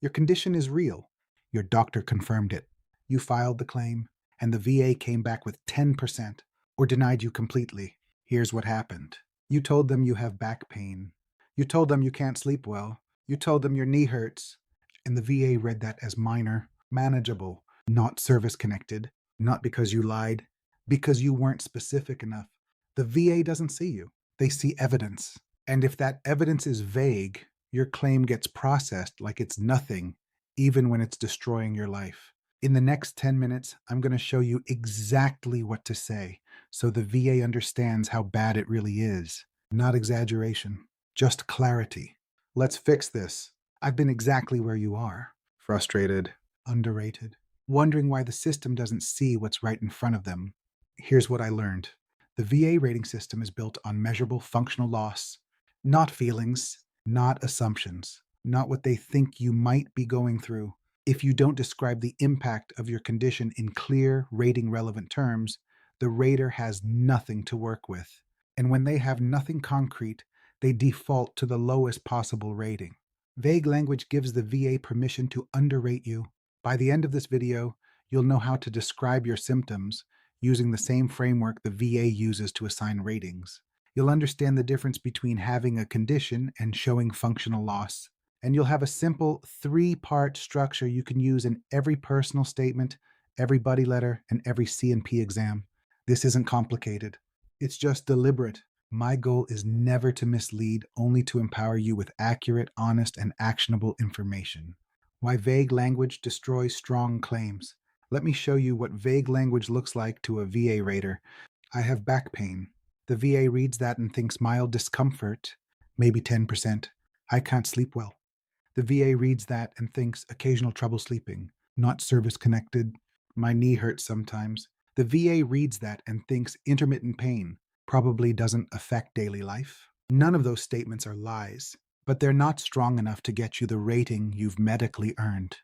Your condition is real. Your doctor confirmed it. You filed the claim, and the VA came back with 10% or denied you completely. Here's what happened. You told them you have back pain. You told them you can't sleep well. You told them your knee hurts. And the VA read that as minor, manageable, not service connected, not because you lied, because you weren't specific enough. The VA doesn't see you. They see evidence. And if that evidence is vague, your claim gets processed like it's nothing, even when it's destroying your life. In the next 10 minutes, I'm going to show you exactly what to say so the VA understands how bad it really is. Not exaggeration, just clarity. Let's fix this. I've been exactly where you are. Frustrated, underrated, wondering why the system doesn't see what's right in front of them. Here's what I learned. The VA rating system is built on measurable functional loss, not feelings, not assumptions, not what they think you might be going through. If you don't describe the impact of your condition in clear, rating relevant terms, the rater has nothing to work with. And when they have nothing concrete, they default to the lowest possible rating. Vague language gives the VA permission to underrate you. By the end of this video, you'll know how to describe your symptoms using the same framework the VA uses to assign ratings. You'll understand the difference between having a condition and showing functional loss. And you'll have a simple 3-part structure you can use in every personal statement, every buddy letter, and every C&P exam. This isn't complicated. It's just deliberate. My goal is never to mislead, only to empower you with accurate, honest, and actionable information. Why vague language destroys strong claims. Let me show you what vague language looks like to a VA rater. I have back pain. The VA reads that and thinks mild discomfort, maybe 10%. I can't sleep well. The VA reads that and thinks occasional trouble sleeping, not service connected. My knee hurts sometimes. The VA reads that and thinks intermittent pain, probably doesn't affect daily life. None of those statements are lies, but they're not strong enough to get you the rating you've medically earned.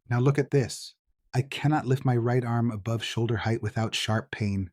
Now look at this. I cannot lift my right arm above shoulder height without sharp pain.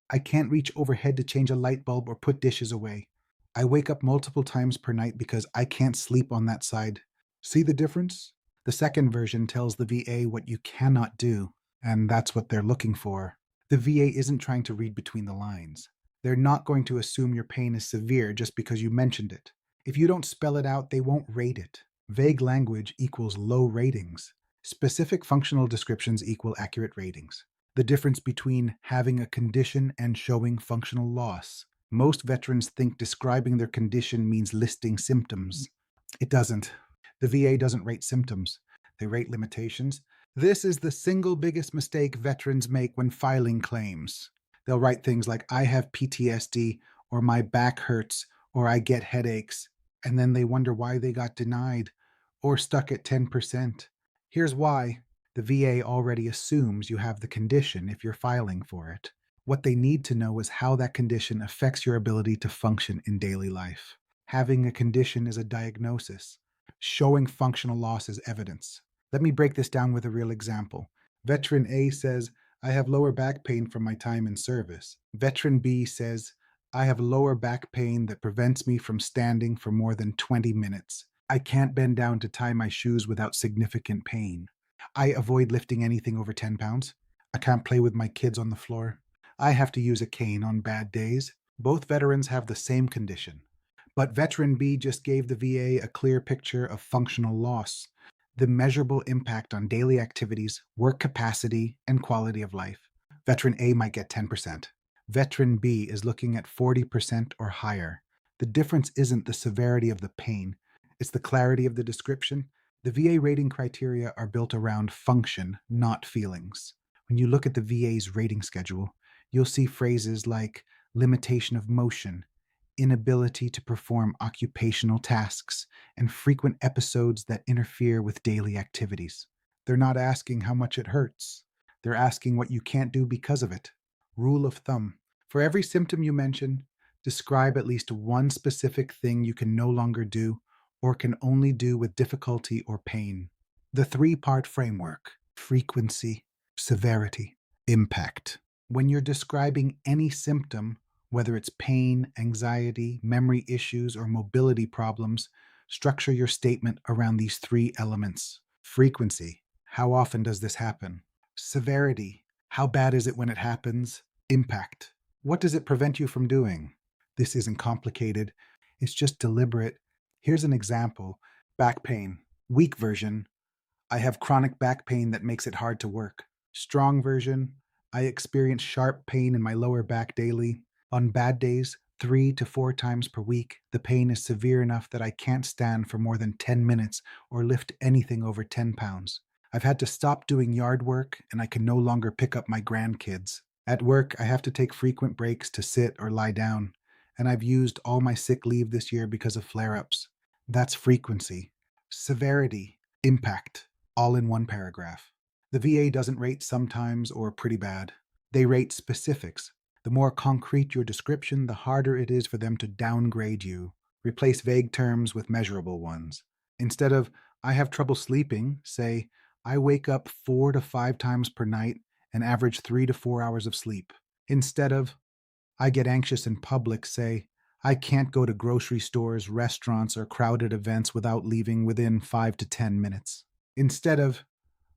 I can't reach overhead to change a light bulb or put dishes away. I wake up multiple times per night because I can't sleep on that side. See the difference? The second version tells the VA what you cannot do, and that's what they're looking for. The VA isn't trying to read between the lines. They're not going to assume your pain is severe just because you mentioned it. If you don't spell it out, they won't rate it. Vague language equals low ratings. Specific functional descriptions equal accurate ratings. The difference between having a condition and showing functional loss. Most veterans think describing their condition means listing symptoms. It doesn't. The VA doesn't rate symptoms. They rate limitations. This is the single biggest mistake veterans make when filing claims. They'll write things like, I have PTSD, or my back hurts, or I get headaches, and then they wonder why they got denied, or stuck at 10%. Here's why. The VA already assumes you have the condition if you're filing for it. What they need to know is how that condition affects your ability to function in daily life. Having a condition is a diagnosis. Showing functional loss is evidence. Let me break this down with a real example. Veteran A says, I have lower back pain from my time in service. Veteran B says, I have lower back pain that prevents me from standing for more than 20 minutes. I can't bend down to tie my shoes without significant pain. I avoid lifting anything over 10 pounds. I can't play with my kids on the floor. I have to use a cane on bad days. Both veterans have the same condition. But Veteran B just gave the VA a clear picture of functional loss, the measurable impact on daily activities, work capacity, and quality of life. Veteran A might get 10%. Veteran B is looking at 40% or higher. The difference isn't the severity of the pain, it's the clarity of the description. The VA rating criteria are built around function, not feelings. When you look at the VA's rating schedule, you'll see phrases like limitation of motion, inability to perform occupational tasks, and frequent episodes that interfere with daily activities. They're not asking how much it hurts. They're asking what you can't do because of it. Rule of thumb. For every symptom you mention, describe at least one specific thing you can no longer do or can only do with difficulty or pain. The 3-part framework: frequency, severity, impact. When you're describing any symptom, whether it's pain, anxiety, memory issues, or mobility problems, structure your statement around these 3 elements: Frequency. How often does this happen? Severity. How bad is it when it happens? Impact. What does it prevent you from doing? This isn't complicated. It's just deliberate. Here's an example. Back pain. Weak version. I have chronic back pain that makes it hard to work. Strong version. I experience sharp pain in my lower back daily. On bad days, 3 to 4 times per week, the pain is severe enough that I can't stand for more than 10 minutes or lift anything over 10 pounds. I've had to stop doing yard work and I can no longer pick up my grandkids. At work, I have to take frequent breaks to sit or lie down, and I've used all my sick leave this year because of flare ups. That's frequency. Severity, impact, all in one paragraph. The VA doesn't rate sometimes or pretty bad. They rate specifics. The more concrete your description, the harder it is for them to downgrade you. Replace vague terms with measurable ones. Instead of, I have trouble sleeping, say, I wake up 4 to 5 times per night and average 3 to 4 hours of sleep. Instead of, I get anxious in public, say, I can't go to grocery stores, restaurants, or crowded events without leaving within 5 to 10 minutes. Instead of,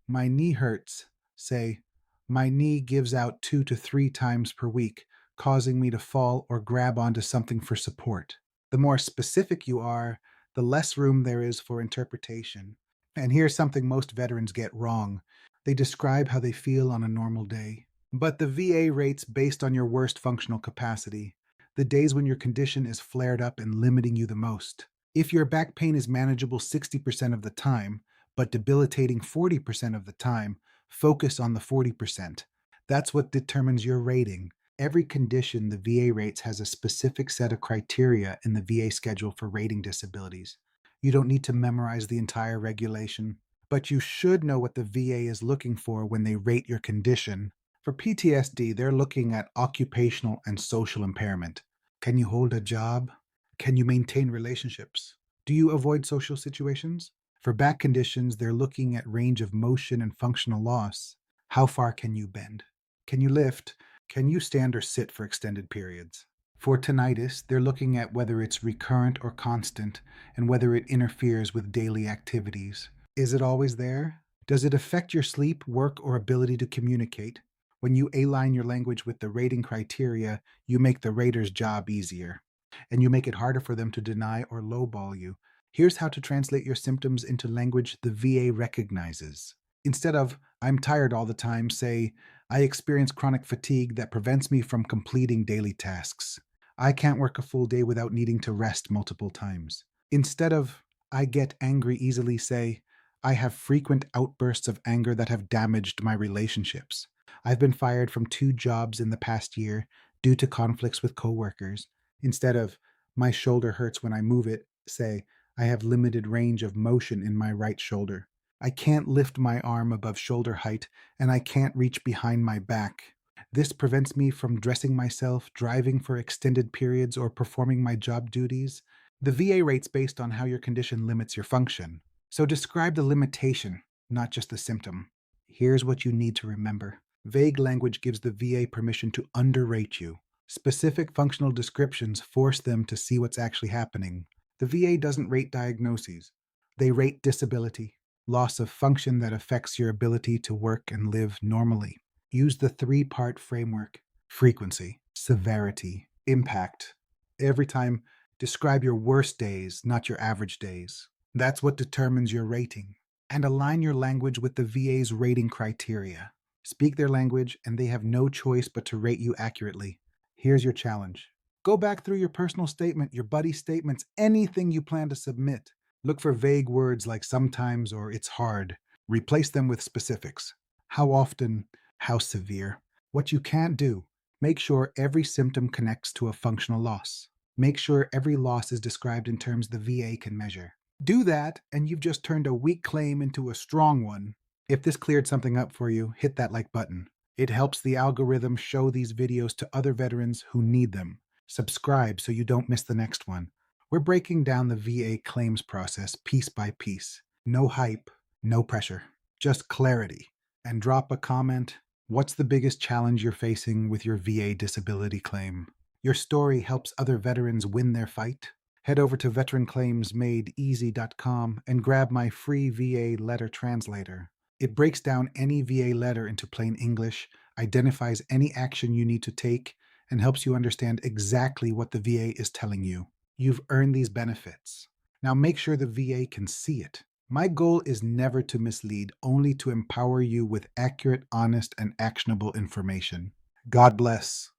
my knee hurts, say, my knee gives out 2 to 3 times per week, causing me to fall or grab onto something for support. The more specific you are, the less room there is for interpretation. And here's something most veterans get wrong. They describe how they feel on a normal day. But the VA rates based on your worst functional capacity, the days when your condition is flared up and limiting you the most. If your back pain is manageable 60% of the time, but debilitating 40% of the time, focus on the 40%. That's what determines your rating. Every condition the VA rates has a specific set of criteria in the VA schedule for rating disabilities. You don't need to memorize the entire regulation, but you should know what the VA is looking for when they rate your condition. For PTSD, they're looking at occupational and social impairment. Can you hold a job? Can you maintain relationships? Do you avoid social situations? For back conditions, they're looking at range of motion and functional loss. How far can you bend? Can you lift? Can you stand or sit for extended periods? For tinnitus, they're looking at whether it's recurrent or constant and whether it interferes with daily activities. Is it always there? Does it affect your sleep, work, or ability to communicate? When you align your language with the rating criteria, you make the rater's job easier, and you make it harder for them to deny or lowball you. Here's how to translate your symptoms into language the VA recognizes. Instead of, I'm tired all the time, say, I experience chronic fatigue that prevents me from completing daily tasks. I can't work a full day without needing to rest multiple times. Instead of, I get angry easily, say, I have frequent outbursts of anger that have damaged my relationships. I've been fired from 2 jobs in the past year due to conflicts with coworkers. Instead of, my shoulder hurts when I move it, say, I have limited range of motion in my right shoulder. I can't lift my arm above shoulder height, and I can't reach behind my back. This prevents me from dressing myself, driving for extended periods, or performing my job duties. The VA rates based on how your condition limits your function. So describe the limitation, not just the symptom. Here's what you need to remember. Vague language gives the VA permission to underrate you. Specific functional descriptions force them to see what's actually happening. The VA doesn't rate diagnoses. They rate disability, loss of function that affects your ability to work and live normally. Use the 3-part framework: frequency, severity, impact. Every time, describe your worst days, not your average days. That's what determines your rating. And align your language with the VA's rating criteria. Speak their language, and they have no choice but to rate you accurately. Here's your challenge. Go back through your personal statement, your buddy statements, anything you plan to submit. Look for vague words like sometimes or it's hard. Replace them with specifics. How often? How severe? What you can't do. Make sure every symptom connects to a functional loss. Make sure every loss is described in terms the VA can measure. Do that, and you've just turned a weak claim into a strong one. If this cleared something up for you, hit that like button. It helps the algorithm show these videos to other veterans who need them. Subscribe so you don't miss the next one. We're breaking down the VA claims process piece by piece. No hype, no pressure, just clarity. And drop a comment. What's the biggest challenge you're facing with your VA disability claim? Your story helps other veterans win their fight. Head over to veteranclaimsmadeeasy.com and grab my free VA letter translator. It breaks down any VA letter into plain English, identifies any action you need to take, and helps you understand exactly what the VA is telling you. You've earned these benefits. Now make sure the VA can see it. My goal is never to mislead, only to empower you with accurate, honest, and actionable information. God bless.